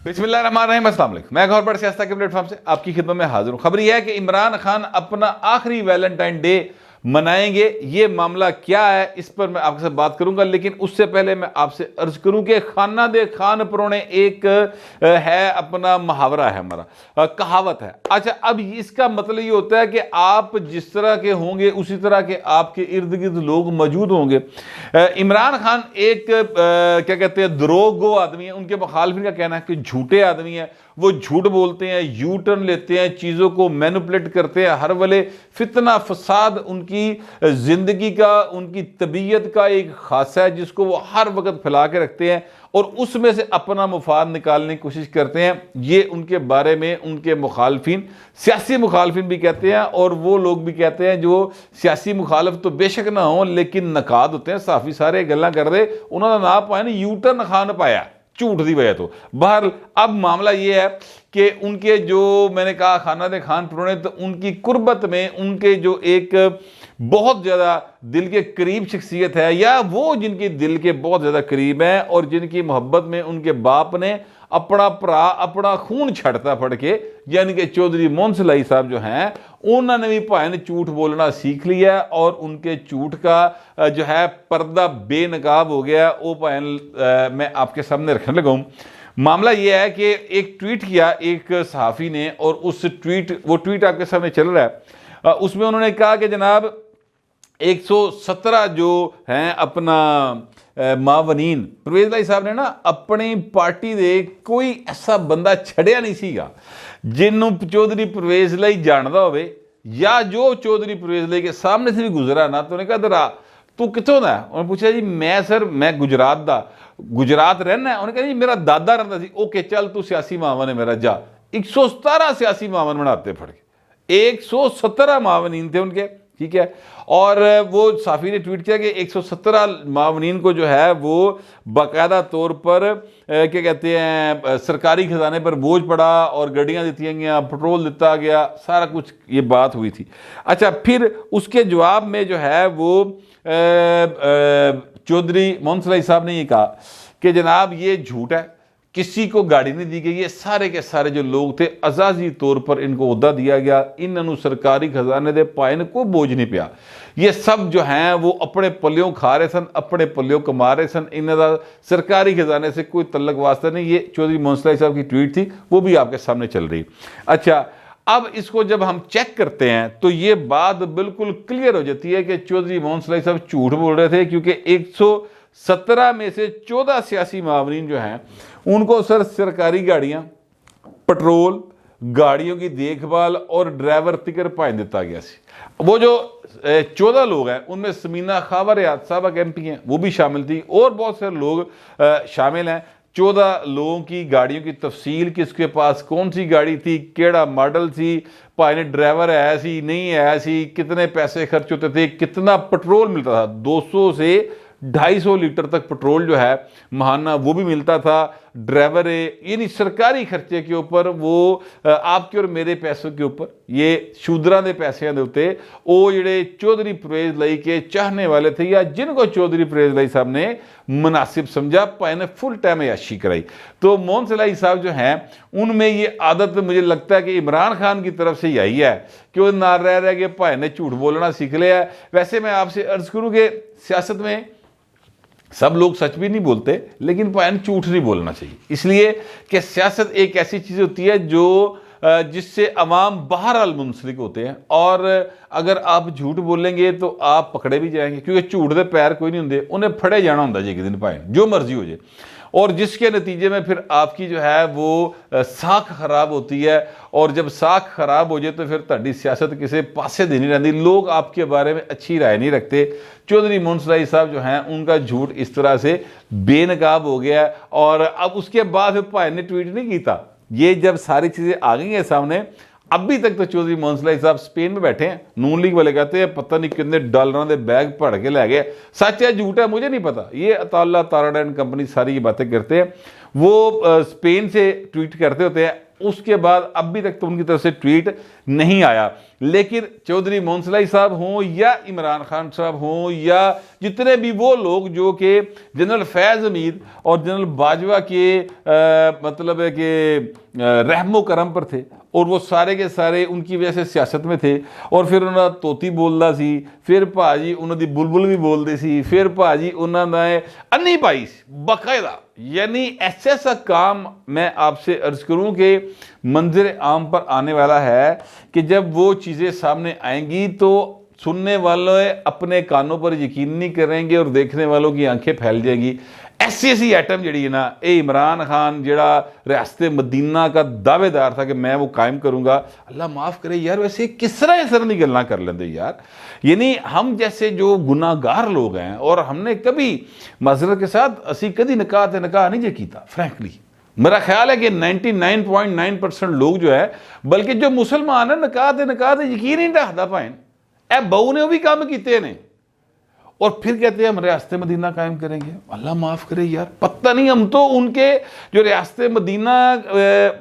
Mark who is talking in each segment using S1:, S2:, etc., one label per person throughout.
S1: बिस्मिल्लाहिर्रहमानिर्रहीम, अस्सलाम वालेकुम। मैं गौर बड़ सियासत के प्लेटफॉर्म से आपकी खिदमत में हाजिर हूँ। खबर यह है कि इमरान खान अपना आखिरी वैलेंटाइन डे मनाएंगे। ये मामला क्या है, इस पर मैं आपके साथ बात करूंगा, लेकिन उससे पहले मैं आपसे अर्ज करूं कि खाना दे खान परोने एक है अपना मुहावरा है, हमारा कहावत है। अच्छा, अब इसका मतलब ये होता है कि आप जिस तरह के होंगे उसी तरह के आपके इर्द गिर्द लोग मौजूद होंगे। इमरान खान एक क्या कहते हैं, द्रोगो आदमी है। उनके मुखालिफिन का कहना है कि झूठे आदमी है, वो झूठ बोलते हैं, यू टर्न लेते हैं, चीज़ों को मैनिपुलेट करते हैं, हर वाले फितना फसाद उनकी जिंदगी का, उनकी तबीयत का एक खासा है जिसको वो हर वक्त फैला के रखते हैं और उसमें से अपना मुफाद निकालने की कोशिश करते हैं। ये उनके बारे में उनके मुखालफिन, सियासी मुखालफिन भी कहते हैं और वो लोग भी कहते हैं जो सियासी मुखालफ तो बेशक ना हो लेकिन नकाद होते हैं, काफ़ी सारे गल्ला कर दे उन्होंने ना पाया ना यू टर्न खान पाया झूठ की वजह। तो बहर अब मामला ये है कि उनके जो मैंने कहा खाना दे खान परोने, तो उनकी कुर्बत में उनके जो एक बहुत ज़्यादा दिल के करीब शख्सियत है, या वो जिनकी दिल के बहुत ज़्यादा करीब है और जिनकी मोहब्बत में उनके बाप ने अपना भरा अपना खून छड़ता फड़ के, यानी कि चौधरी मोहन लाई साहब जो हैं उन्होंने भी भाई ने झूठ बोलना सीख लिया और उनके झूठ का जो है पर्दा बेनकाब हो गया। वो भाई मैं आपके सामने रखने लगा हूँ। मामला यह है कि एक ट्वीट किया एक सहाफ़ी ने और उस वो ट्वीट आपके सामने चल रहा है। उसमें उन्होंने कहा कि जनाब 117 जो हैं अपना मावनीन परवेज लाई साहब ने ना अपनी पार्टी दे कोई ऐसा बंदा छड़िया नहीं सीगा जिन्हों चौधरी परवेज लाई जानता होवे या जो चौधरी परवेज लाई के सामने से भी गुजरा ना। तो उन्हें कहा दरा तू कितों दा? उन्होंने पूछा जी मैं सर मैं गुजरात दा। गुजरात रहना है? उन्हें कहा जी मेरा दादा रहता सी। ओके चल तू सियासी मावन है मेरा जा। 117 सियासी मावन बनाते फड़ के, 117 मावनीन थे उनके, ठीक है। और वो साफ़ी ने ट्वीट किया कि 117 मावनीन को जो है वो बाकायदा तौर पर क्या कहते हैं सरकारी खजाने पर बोझ पड़ा और गाड़ियाँ दी गया, पेट्रोल दिता गया, सारा कुछ ये बात हुई थी। अच्छा, फिर उसके जवाब में जो है वो चौधरी मोहन लाई साहब ने ये कहा कि जनाब ये झूठ है, किसी को गाड़ी नहीं दी गई, ये सारे के सारे जो लोग थे अजाजी तौर पर इनको उहदा दिया गया, इन्होंने सरकारी खजाने दे पाए को बोझ नहीं पिया। ये सब जो हैं वो अपने पल्लियों खा रहे सन, अपने पल्लियों कमा रहे सन, इन्होंने सरकारी खजाने से कोई तल्लक वास्ता नहीं। ये चौधरी मोहन लाई साहब की ट्वीट थी, वो भी आपके सामने चल रही। अच्छा, अब इसको जब हम चेक करते हैं तो ये बात बिल्कुल क्लियर हो जाती है कि चौधरी मोहन लाई साहब झूठ बोल रहे थे, क्योंकि 117 में से 14 सियासी मावरीन जो हैं उनको सर सरकारी गाड़ियां, पेट्रोल, गाड़ियों की देखभाल और ड्राइवर तिकर पाए दिता गया सी। वो जो 14 लोग हैं उनमें समीना खावर साहब MP हैं, वो भी शामिल थी और बहुत सारे लोग शामिल हैं। 14 लोगों की गाड़ियों की तफसील, किसके पास कौन सी गाड़ी थी, केड़ा मॉडल थी, भाई ने ड्राइवर है सी नहीं है सी, कितने पैसे खर्च होते थे, कितना पेट्रोल मिलता था, 200 से 250 लीटर तक पेट्रोल जो है महाना वो भी मिलता था। ड्राइवर यानी सरकारी खर्चे के ऊपर वो आपके और मेरे पैसों के ऊपर, ये शूद्रा के पैसों के उत्ते वो जिहड़े चौधरी परवेज लाई के चाहने वाले थे या जिनको चौधरी परवेज लाई साहब ने मुनासिब समझा, भाई ने फुल टाइम अयाशी कराई। तो मोहन लाई साहब जो हैं उनमें ये आदत मुझे लगता है कि इमरान खान की तरफ से यही है कि वो ना रह के भाई ने झूठ बोलना सीख लिया है। वैसे मैं आपसे अर्ज करूँ कि सियासत में सब लोग सच भी नहीं बोलते, लेकिन भाई झूठ नहीं बोलना चाहिए, इसलिए कि सियासत एक ऐसी चीज़ होती है जो जिससे अवाम बहरहाल मुंसलिक होते हैं, और अगर आप झूठ बोलेंगे तो आप पकड़े भी जाएंगे, क्योंकि झूठ के पैर कोई नहीं होंगे, उन्हें फड़े जाना होता जी एक दिन भाई जो मर्जी हो जाए, और जिसके नतीजे में फिर आपकी जो है वो साख खराब होती है। और जब साख खराब हो जाए तो फिर ताड़ी सियासत किसी पासे दी नहीं रहती, लोग आपके बारे में अच्छी राय नहीं रखते। चौधरी मोहन लाई साहब जो हैं उनका झूठ इस तरह से बेनकाब हो गया, और अब उसके बाद फिर भाई ने ट्वीट नहीं किया। ये जब सारी चीज़ें आ गई हैं सामने, अभी तक तो चौधरी मोहन लाई साहब स्पेन में बैठे हैं। नून लीग वाले कहते हैं पता नहीं कितने डॉलरों के बैग भर के लै गए, सच है झूठ है मुझे नहीं पता। ये अताउल्लाह ताराड एंड कंपनी सारी ये बातें करते हैं, वो स्पेन से ट्वीट करते होते हैं, उसके बाद अभी तक तो उनकी तरफ से ट्वीट नहीं आया। लेकिन चौधरी मोहन साहब हों या इमरान खान साहब हों या जितने भी वो लोग जो कि जनरल फैज़ हमीद और जनरल बाजवा के मतलब है कि रहमो करम पर थे और वो सारे के सारे उनकी वजह से सियासत में थे और फिर उन्होंने तोती बोलता सी, फिर भाजी उन्होंने बुलबुल भी बोलते सी, फिर भाजी उन्होंने अन्नी पाई बाकायदा। यानी ऐसा काम मैं आपसे अर्ज करूं कि मंजर आम पर आने वाला है कि जब वो चीज़ें सामने आएंगी तो सुनने वालों अपने कानों पर यकीन नहीं करेंगे और देखने वालों की आंखें फैल जाएंगी। ऐसी आइटम जी है ना, ये इमरान खान जड़ा रियासत मदीना का दावेदार था कि मैं वो कायम करूंगा, अल्लाह माफ़ करे यार, वैसे किस तरह इस तरह की गल्लां कर लेंदे यार। यानी हम जैसे जो गुनाहगार लोग हैं और हमने कभी माजरत के साथ असी कभी निकाह नहीं जे कीता, फ्रैंकली मेरा ख्याल है कि 99.9% लोग जो है, बल्कि जो मुसलमान है निकाह यकीन ही नहीं रखता भाई ए बहू ने वो भी काम किए ने और फिर कहते हैं हम रियासत मदीना कायम करेंगे। अल्लाह माफ़ करे यार, पता नहीं, हम तो उनके जो रियासत मदीना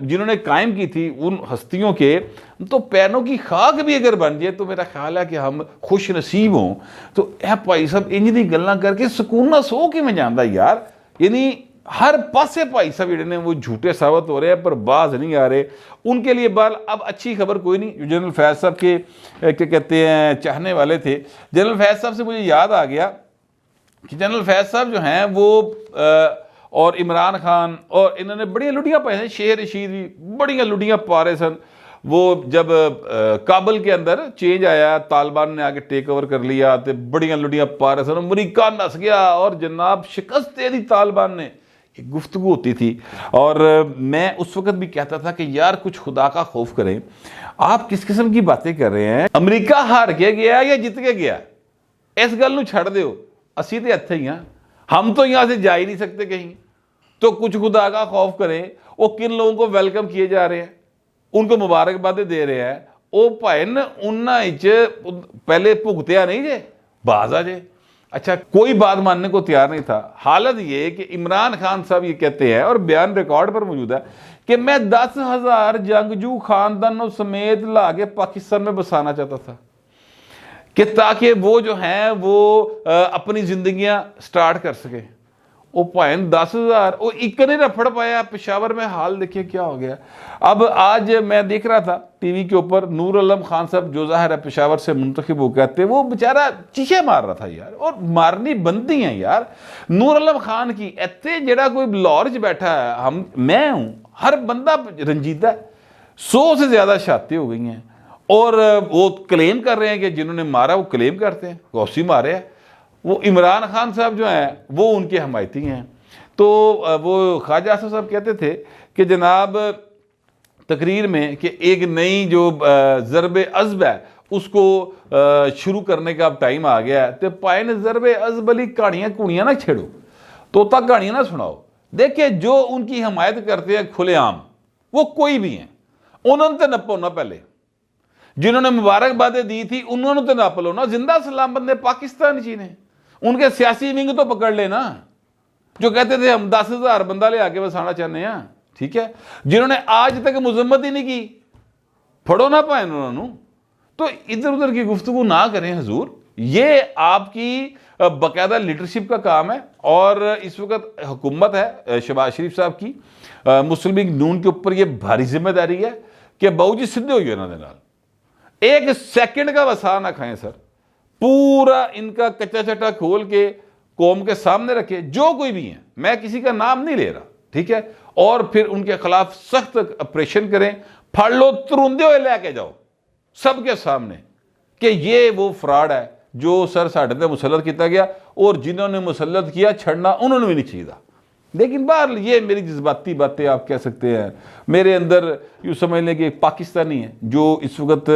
S1: जिन्होंने कायम की थी उन हस्तियों के तो पैरों की खाक भी अगर बन जाए तो मेरा ख्याल है कि हम खुश नसीब हों। तो ए भाई साहब इंज दी गल्लां करके सुकून ना सो कि मैं जानता यार। यानी हर पासे भाई साहब जिहड़े ने वो झूठे साबित हो रहे हैं पर बाज नहीं आ रहे उनके लिए। बाल अब अच्छी खबर कोई नहीं, जो जनरल फैज़ साहब के क्या कहते हैं चाहने वाले थे, जनरल फैज़ साहब से मुझे याद आ गया कि जनरल फैज़ साहब जो हैं वो और इमरान खान और इन्होंने बड़ियाँ लुटियाँ पाई हैं, शेर रशीद भी बड़ियाँ लुटियाँ पा रहे सन। वो जब काबुल के अंदर चेंज आया, तालिबान ने आके टेक ओवर कर लिया तो बड़ियाँ लुटियाँ पा रहे सन, अमरीका नस गया और जनाब शिकस्त दे दी तालिबान ने। एक गुफ्तगू होती थी और मैं उस वक्त भी कहता था कि यार कुछ खुदा का खौफ करें, आप किस किस्म की बातें कर रहे हैं, अमरीका हार के गया या जीत के गया, इस गल नूं छड़ दो, असी तो इत्थे ही हाँ, हम तो यहाँ से जा ही नहीं सकते कहीं। तो कुछ खुदा का खौफ करें, वो किन लोगों को वेलकम किए जा रहे हैं, उनको मुबारकबादें दे रहे हैं, वो भाइन उन्होंने पहले भुगतिया नहीं जे बाज आ जे। अच्छा, कोई बात मानने को तैयार नहीं था। हालत ये कि इमरान खान साहब ये कहते हैं और बयान रिकॉर्ड पर मौजूद है कि मैं 10,000 जंगजू खानदानों समेत ला के पाकिस्तान में बसाना चाहता था कि ताकि वो जो हैं वो अपनी जिंदगियां स्टार्ट कर सके। वो भाइन 10,000 वो एक नहीं रफड़ पाया। पेशावर में हाल देखिए क्या हो गया। अब आज मैं देख रहा था टीवी के ऊपर नूर आलम खान साहब जो जाहिर है पेशावर से मुंतखब हो कहते, वो बेचारा चीखे मार रहा था यार, और मारनी बनती हैं यार। नूर आलम खान की इतने जड़ा कोई लाहौर च बैठा है, मैं हूँ, हर बंदा रंजीदा, 100 से ज़्यादा शादियाँ हो गई हैं और वो क्लेम कर रहे हैं कि जिन्होंने मारा वो क्लेम करते हैं गौसी मारे हैं। वो इमरान खान साहब जो हैं वो उनके हमायती हैं। तो वो ख्वाजा आसिफ साहब कहते थे कि जनाब तकरीर में कि एक नई जो ज़रब अज़ब है उसको शुरू करने का अब टाइम आ गया है। तो पाइन ज़रब अज़ब वाली कहानियाँ ना छेड़ो, तोता कहानियाँ ना सुनाओ। देखिए जो उनकी हमायत करते हैं खुलेआम, वो कोई भी हैं, उन्होंने तो नपो ना, पहले जिन्होंने मुबारकबादें दी थी उन्होंने तो नप लो ना। जिंदा सलाम बंदे पाकिस्तान जी ने, उनके सियासी विंग तो पकड़ लेना जो कहते थे हम 10,000 बंदा ले आके बसाना चाहते हैं, ठीक है, जिन्होंने आज तक मुजम्मत ही नहीं की, फड़ो ना पाए उन्होंने। तो इधर उधर की गुफ्तगू ना करें हजूर, ये आपकी बाकायदा लीडरशिप का काम है। और इस वक्त हुकूमत है शहबाज शरीफ साहब की, मुस्लिम लीग नून के ऊपर यह भारी जिम्मेदारी है कि बाऊ जी सीधे हो इन्होंने एक सेकंड का वसा ना खाएं सर, पूरा इनका कच्चा चट्टा खोल के कौम के सामने रखे, जो कोई भी है, मैं किसी का नाम नहीं ले रहा, ठीक है, और फिर उनके खिलाफ सख्त ऑपरेशन करें, फड़ लो, तुरुंदे हुए लेके जाओ सबके सामने कि ये वो फ्रॉड है जो सर साढ़े ते मुसलत किया गया और जिन्होंने मुसलत किया छड़ना उन्होंने भी नहीं चाहिए। लेकिन बहरहाल ये मेरी जज्बाती बातें आप कह सकते हैं, मेरे अंदर यूँ समझ लें कि पाकिस्तानी है जो इस वक्त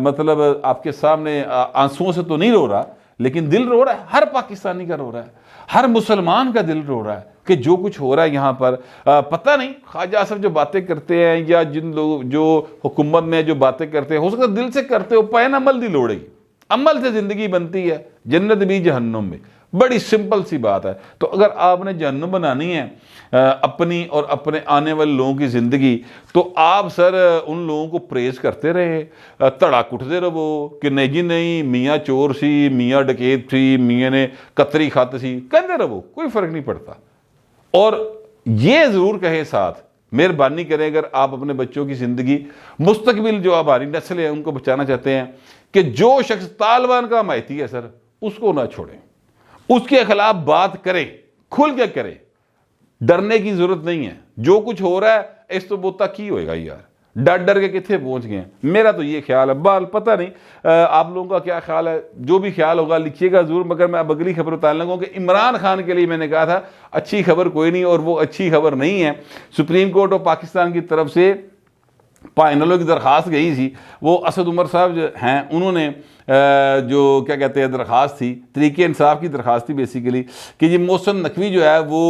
S1: मतलब आपके सामने आंसुओं से तो नहीं रो रहा, लेकिन दिल रो रहा है, हर पाकिस्तानी का रो रहा है, हर मुसलमान का दिल रो रहा है कि जो कुछ हो रहा है यहाँ पर। पता नहीं ख्वाजा आसिफ जो बातें करते हैं या जिन लोग जो हुकूमत में जो बातें करते हैं, हो सकता है दिल से करते हो, पैन अमल दी लोड़ेगी, अमल से ज़िंदगी बनती है, जन्नत भी जहन्नुम में। बड़ी सिंपल सी बात है। तो अगर आपने जहन्नुम बनानी है अपनी और अपने आने वाले लोगों की ज़िंदगी, तो आप सर उन लोगों को प्रेज करते रहे, धड़क उठते रहो कि नहीं जी नहीं, मियाँ चोर सी, मियाँ डकैत सी, मियाँ ने कतरी खत सी, कहते रहो, कोई फ़र्क नहीं पड़ता। और ये ज़रूर कहें साथ, मेहरबानी करें अगर आप अपने बच्चों की ज़िंदगी, मुस्तकबिल जो हमारी नस्ल है उनको बचाना चाहते हैं, कि जो शख्स तालिबान का हमायती है सर, उसको ना छोड़ें, उसके खिलाफ बात करें, खुल के करें, डरने की जरूरत नहीं है। जो कुछ हो रहा है इस तो बोता की होएगा यार, डर डर के कितने पहुंच गए हैं। मेरा तो ये ख्याल है, बाल पता नहीं आप लोगों का क्या ख्याल है, जो भी ख्याल होगा लिखिएगा जरूर। मगर मैं अब अगली खबर बताने लगा कि इमरान खान के लिए मैंने कहा था अच्छी खबर कोई नहीं, और वो अच्छी खबर नहीं है। सुप्रीम कोर्ट ऑफ पाकिस्तान की तरफ से पैनलों की दरख्वास्त गई थी, वो असद उमर साहब जो हैं उन्होंने जो क्या कहते हैं दरख्वास्त थी, तरीके इंसाफ की दरख्वास्त थी बेसिकली, कि जी मोहसिन नकवी जो है वो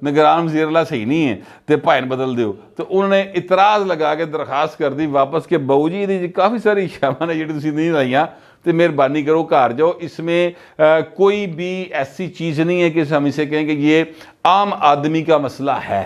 S1: निगरान वज़ीर सही नहीं है तो पैन बदल दो। तो उन्होंने इतराज़ लगा के दरख्वास्त कर दी वापस के बावजूद जी काफ़ी सारी शामां ने जी नहीं लाइया, तो मेहरबानी करो घर जाओ। इसमें कोई भी ऐसी चीज़ नहीं है कि हम इसे कहें कि ये आम आदमी का मसला है,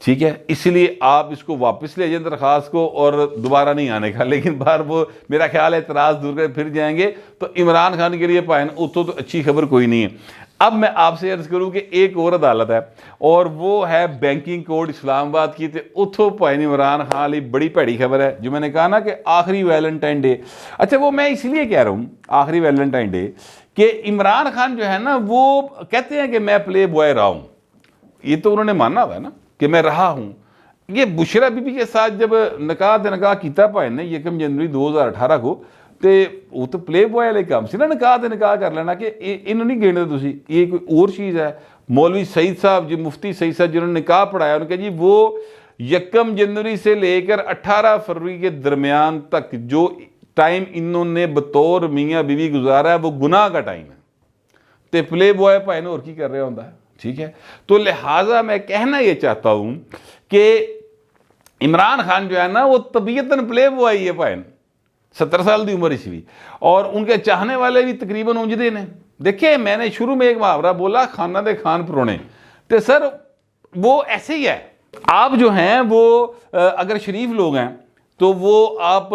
S1: ठीक है। इसलिए आप इसको वापस ले जाएं दरख्वास्त को, और दोबारा नहीं आने का। लेकिन बार वो मेरा ख्याल है इतराज़ दूर कर फिर जाएंगे, तो इमरान खान के लिए पाइन उतो तो अच्छी खबर कोई नहीं है। अब मैं आपसे अर्ज करूं कि एक और अदालत है, और वो है बैंकिंग कोड इस्लामाबाद की, तो उतो पाइन इमरान खान ली बड़ी भैड़ी खबर है, जो मैंने कहा ना कि आखिरी वैलेंटाइन डे। अच्छा, वो मैं इसलिए कह रहा हूँ आखिरी वैलेंटाइन डे कि इमरान खान जो है ना वो कहते हैं कि मैं प्ले बॉय रहा हूँ, ये तो उन्होंने माना हुआ है ना कि मैं रहा हूं। ये बुशरा बीबी के साथ जब निकाह किया भाई ने 1 जनवरी 2018 को, तो वो तो प्ले बॉय वाले काम से ना निकाह कर लेना कि इन्हों नहीं गिनते तुसी, ये कोई और चीज़ है। मौलवी सईद साहब जी, मुफ्ती सईद साहब जिन्होंने निकाह पढ़ाया, उन्होंने कहा जी वो 1 जनवरी से लेकर 18 फरवरी के दरमियान तक जो टाइम इन्होंने बतौर मियाँ बीवी गुजारा है वो गुनाह का टाइम है, तो प्ले बॉय भाई ने और की कर रहा होता है, ठीक है। तो लिहाजा मैं कहना ये चाहता हूं कि इमरान खान जो है ना वो तबीयतन प्ले बॉय है भाई, 70 साल की उम्र इसवी, और उनके चाहने वाले भी तकरीबन उंजदे ने। देखिए मैंने शुरू में एक मुहावरा बोला, खाना दे खान परोने, तो सर वो ऐसे ही है। आप जो हैं वो अगर शरीफ लोग हैं तो वो आप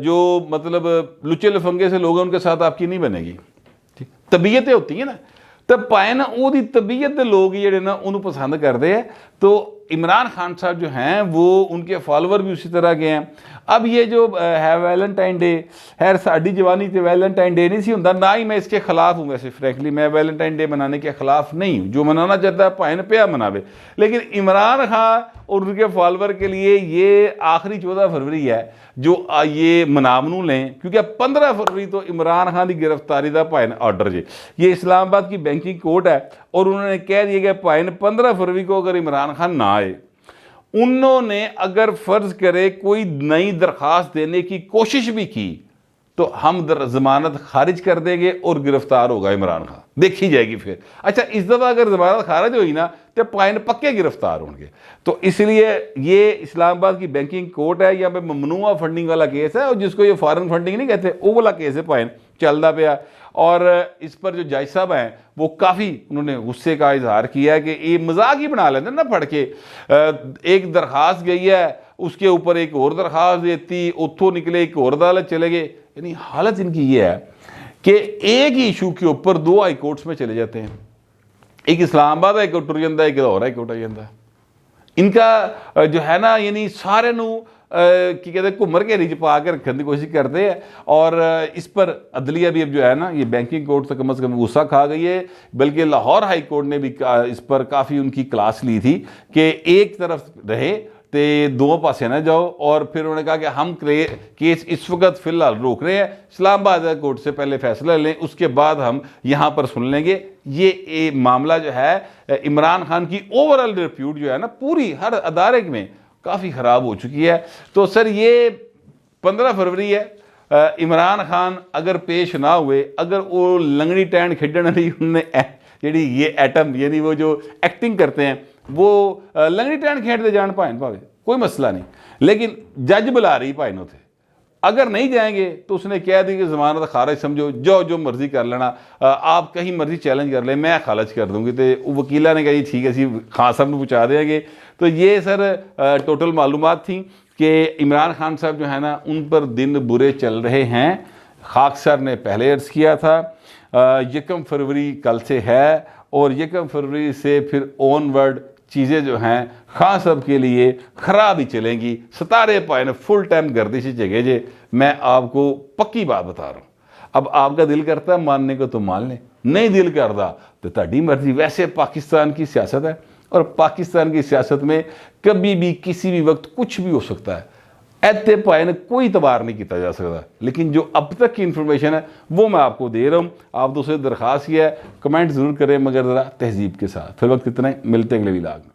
S1: जो मतलब लुचे लफंगे से लोग हैं उनके साथ आपकी नहीं बनेगी, ठीक। तबीयतें होती हैं ना, तो पाए ना वो तबीयत के लोग ਜਿਹੜੇ ना उन्होंने पसंद करते हैं। तो इमरान खान साहब जो हैं वो उनके फॉलोअर भी उसी तरह के हैं। अब ये जो है वैलेंटाइन डे, खैर साड़ी जवानी तो वैलेंटाइन डे नहीं सी होता, ना ही मैं इसके खिलाफ हूँ। वैसे फ्रैंकली मैं वैलेंटाइन डे मनाने के खिलाफ नहीं हूँ, जो मनाना चाहता है भाई पे मनावे। लेकिन इमरान खान और उनके फॉलोअर के लिए ये आखिरी 14 फरवरी है जो ये मनामनू लें, क्योंकि 15 फरवरी तो इमरान खान की गिरफ्तारी का भाई ने ऑर्डर जे, ये इस्लामाबाद की बैंकिंग कोर्ट है, और उन्होंने कह दिया कि भाई ने 15 फरवरी को अगर इमरान खान ना आए, उन्होंने अगर फर्ज करे कोई नई दरखास्त देने की कोशिश भी की, तो हम जमानत खारिज कर देंगे और गिरफ्तार होगा इमरान खान, देखी जाएगी फिर। अच्छा, इस दफ़ा अगर जमानत खारिज हुई ना तो पाइन पक्के गिरफ्तार होंगे। तो इसलिए ये इस्लामाबाद की बैंकिंग कोर्ट है, यहाँ पे ममनुआ फंडिंग वाला केस है, और जिसको ये फॉरेन फंडिंग नहीं कहते वो वाला केस है पाइन चलता पाया। और इस पर जो जज साहब हैं वो काफ़ी उन्होंने गुस्से का इजहार किया है कि ये मजाक ही बना लेते ना पढ़ के, एक दरख्वास्त गई है उसके ऊपर एक और दरख्वास्त देती, उतों निकले एक और अदालत चले गए। यानी हालत इनकी ये है कि एक ही इशू के ऊपर 2 हाई कोर्ट्स में चले जाते हैं, एक इस्लामाबाद हाई कोर्ट टुर जाता है, एक लाहौर हाई कोर्ट आ जाता है। इनका जो है ना यानी सारे की कहते घूमर घेरी च पा के रखने की कोशिश करते हैं। और इस पर अदलिया भी अब जो है ना ये बैंकिंग कोर्ट से कम गुस्सा खा गई है, बल्कि लाहौर हाई कोर्ट ने भी इस पर काफ़ी उनकी क्लास ली थी कि एक तरफ रहे तो 2 पासे ना जाओ। और फिर उन्होंने कहा कि हम केस इस वक्त फ़िलहाल रोक रहे हैं, इस्लामाबाद कोर्ट से पहले फैसला लें, उसके बाद हम यहाँ पर सुन लेंगे। ये मामला जो है इमरान खान की ओवरऑल रिप्यूट जो है ना पूरी हर अदारे में काफ़ी ख़राब हो चुकी है। तो सर ये 15 फरवरी है, इमरान खान अगर पेश ना हुए, अगर वो लंगड़ी टैंड खेडने वाली उन्होंने जी ये एटम यानी वो जो एक्टिंग करते हैं वो लंगड़ी टैंड खेडते जान भाएं भावे कोई मसला नहीं, लेकिन जज बुला रही भाई थे अगर नहीं जाएंगे तो उसने कह दी कि ज़मानत खारिज समझो, जो मर्जी कर लेना, आप कहीं मर्जी चैलेंज कर ले, मैं खारिज कर दूंगी। तो वकीला ने कहा जी ठीक है जी, खान साहब ने पूछा देंगे। तो ये सर टोटल मालूमात थी कि इमरान खान साहब जो है ना, उन पर दिन बुरे चल रहे हैं। खाक सर ने पहले अर्ज़ किया था 1 फरवरी कल से है, और 1 फरवरी से फिर ऑनवर्ड चीज़ें जो हैं खान साहब के लिए ख़राब ही चलेंगी। सितारे पाए ने फुल टाइम गर्दिश जगह जे, मैं आपको पक्की बात बता रहा हूँ। अब आपका दिल करता है मानने को तो मान लें, नहीं दिल करता तो ताड़ी मर्जी। वैसे पाकिस्तान की सियासत है, और पाकिस्तान की सियासत में कभी भी किसी भी वक्त कुछ भी हो सकता है। ऐते पाए ने कोई तबार नहीं किया जा सकता, लेकिन जो अब तक की इंफॉर्मेशन है वो मैं आपको दे रहा हूँ। आप दूसरे दरख्वास्त किया है, कमेंट ज़रूर करें मगर ज़रा तहजीब के साथ। फिर वक्त इतना ही, मिलते हैं अगले व्लॉग में।